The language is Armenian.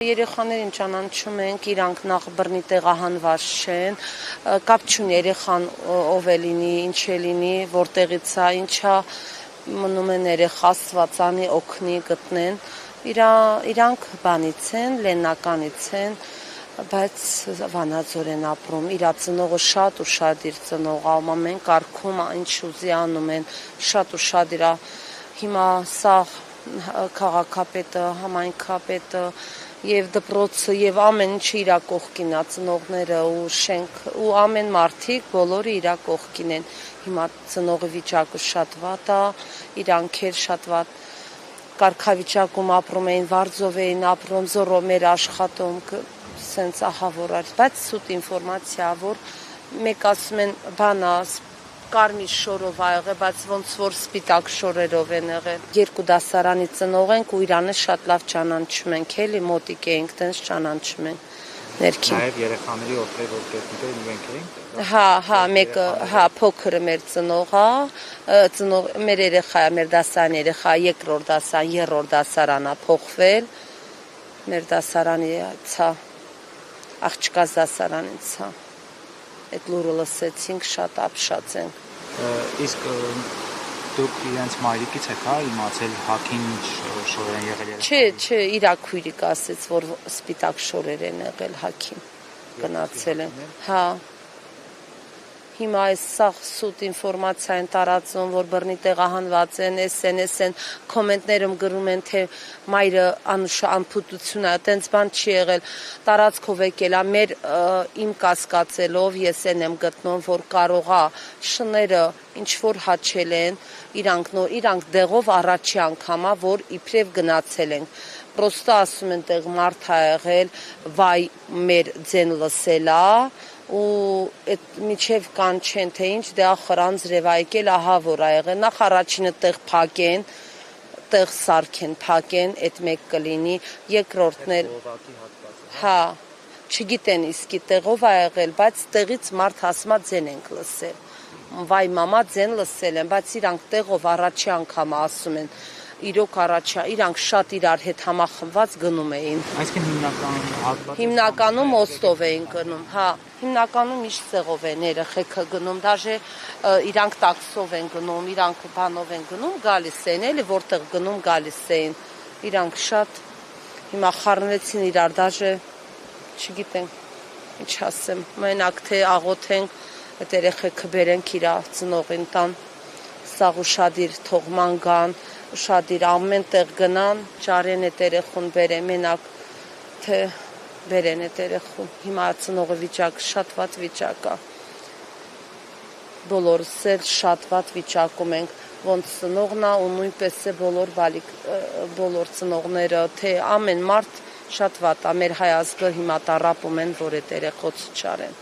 Երեխաներին ճանաչում ենք, իրանք նախ բռնի տեղահանված չեն, կապ չունի երեխան ով է լինի, ինչ է լինի, որտեղից է, ինչա մնում են երեխա, Աստվածանի օգնի գտնեն, իրանք բանից են, լեննականից են, բայց Վանաձոր են ապրում, իրա ծնողը շատ ու շատ իր ծնողը, ամեն կարգում ինչ ուզի անում են, շատ ու շատ իրա, հիմա սա քաղաքապետը, համայնքապետը, եւ դպրոցը եւ ամեն ինչը իր կողքին է, ծնողները ու շենք ու ամեն մարդիկ բոլորը իր կողքին են։ Հիմա ծնողի վիճակը շատ վատ է, իրանք էլ շատ վատ կարգավիճակում ապրում էին, վարձով էին ապրում, զորով մեր աշխատում, սենց ահավոր էր, բայց սուտ ինֆորմացիա, որ մեկ ասում են բանա կարմիր շորով ա եղել, բայց ոնց որ սպիտակ շորերով են եղել։ Երկու դասարանի ծնող ենք ու իրանը շատ լավ ճանաչում ենք, էլի մոտիկ էինք, տենց ճանաչում ենք ներքին։ Նաև երեխաների օգտեր որ տեխնիկա ինվենք էին։ Հա, մեկը, հա, փոքրը մեր ծնող է, մեր երեխա է, մեր դասարանի երեխա, երկրորդ դասարան, երրորդ դասարանա փոխվել, մեր դասարանի ցա, աղջկաց դասարանից ցա։ Այդ լուրը լսեցինք, շատ ապշած ենք։ Իսկ դուք իրենց մայրիկից եք իմացել հակին շորեր են եղել երեխաներին։ Չէ, իրա քույրիկը ասեց, որ սպիտակ շորեր են եղել հակին, գնացել են։ Հա։ Հիմա այս սաղ սուտ ինֆորմացիա են տարածում, որ բռնի տեղահանված են, են, կոմենտներում գրում են, թե մայրը անփութություն է, տենց բան չի եղել, տարածքով եկել է, մեր իմ կասկածելով ես եմ գտնում, որ կարող է շները ինչ-որ հաչել են, իրանք դեղով առաջի անգամ է, որ իբրև գնացել ենք, պրոստը ասում են տեղ մարդ է եղել, վայ մեր ձեն լսել է, ու այդ միջև կանչեն, թե ինչ դե ախրանց ռևա եկել, ահա որ ա եղել, նախ առաջինը տեղ փակեն, տեղ սարքեն, փակեն, այդ մեկ կլինի, երկրորդն էլ, հա, չգիտեն իսկի տեղով ա եղել, բայց տեղից մարդ հասմա ձեն ենք լսել, վայ մամա ձեն լսել են, բայց իրանք տեղով առաջի անգամ ասում են, իրոք առաջա, իրանք շատ իրար հետ համախմբված գնում էին։ Այսինքն հիմնականում մոստով էին գնում, հա, հիմնականում միշտ սեղով են երեխեքը գնում, դաժե իրանք տաքսով են գնում, իրանք բանով են գնում, գալիս են, էլի որտեղ գնում գալիս էին, իրանք շատ հիմա խառնվեցին իրար, դաժե չգիտենք ինչ ասեմ, մենակ թե աղոթենք, այդ երեխեքը բերենք իրա ծնողին տան, սաղ ուշադիր թողման գան, ուշադիր ամեն տեղ գնան, ճարեն այդ երեխուն բերեն, մենակ թե բերեն այդ երեխուն, հիմա ծնողի վիճակը շատ վատ վիճակ է, բոլորս էլ շատ վատ վիճակում ենք, ոնց ծնողն է ու նույնպես է բոլոր ծնողները, թե ամեն մարդ շատ վատ է, մեր հայ ազգը հիմա տառապում են, որ այդ երեխոցը չարեն։